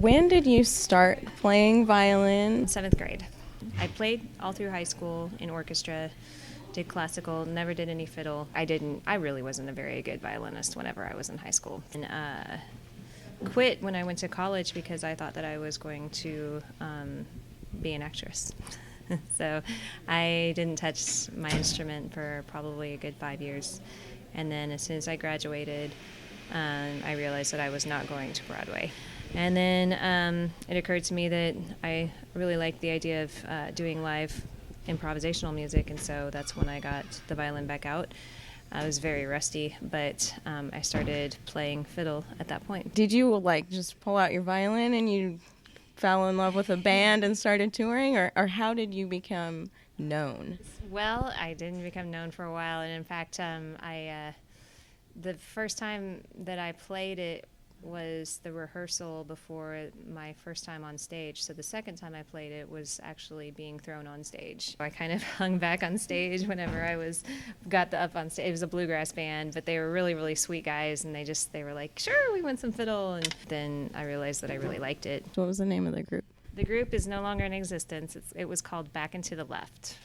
When did you start playing violin? Seventh grade. I played all through high school in orchestra, did classical, never did any fiddle. I really wasn't a very good violinist whenever I was in high school. And quit when I went to college because I thought that I was going to be an actress. So I didn't touch my instrument for probably a good 5 years. And then as soon as I graduated, I realized that I was not going to Broadway. And then it occurred to me that I really liked the idea of doing live improvisational music, and so that's when I got the violin back out. I was very rusty, but I started playing fiddle at that point. Did you just pull out your violin and you fell in love with a band and started touring, or how did you become known? Well, I didn't become known for a while, and in fact, the first time that I played it was the rehearsal before my first time on stage. So the second time I played it was actually being thrown on stage. I kind of hung back on stage whenever got up on stage. It was a bluegrass band, but they were really, really sweet guys, and they were like, sure, we want some fiddle. And then I realized that I really liked it. What was the name of the group? The group is no longer in existence. It was called Back and to the Left.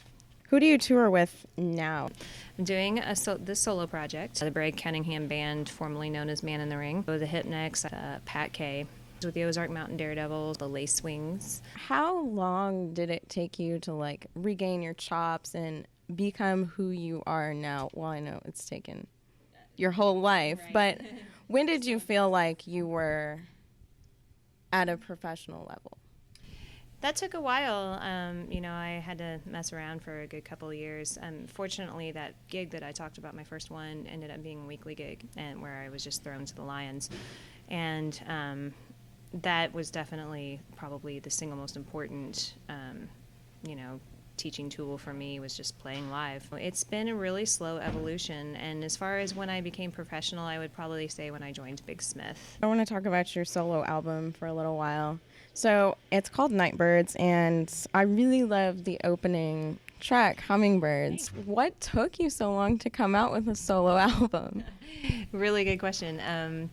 Who do you tour with now? I'm doing this solo project, the Bragg Cunningham Band, formerly known as Man in the Ring, the Hypnex, Pat Kay, with the Ozark Mountain Daredevils, the Lace Wings. How long did it take you to regain your chops and become who you are now? Well, I know it's taken your whole life, right. But when did you feel like you were at a professional level? That took a while. I had to mess around for a good couple of years. Fortunately, that gig that I talked about, my first one, ended up being a weekly gig, and where I was just thrown to the lions. And that was definitely probably the single most important, teaching tool for me, was just playing live. It's been a really slow evolution, and as far as when I became professional, I would probably say when I joined Big Smith. I want to talk about your solo album for a little while. So it's called Nightbirds, and I really love the opening track, Hummingbirds. What took you so long to come out with a solo album? Really good question.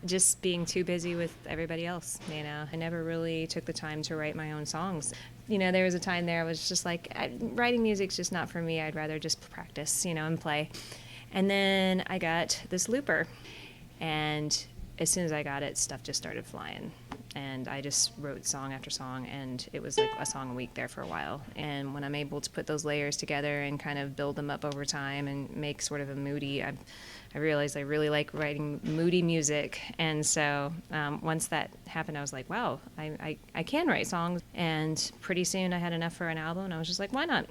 Just being too busy with everybody else, I never really took the time to write my own songs. There was a time there I was just like, writing music's just not for me. I'd rather just practice, and play. And then I got this looper, and as soon as I got it, stuff just started flying. And I just wrote song after song, and it was like a song a week there for a while. And when I'm able to put those layers together and kind of build them up over time and make sort of a moody, I realized I really like writing moody music. And so once that happened, I was like, wow, I can write songs. And pretty soon I had enough for an album, and I was just like, why not?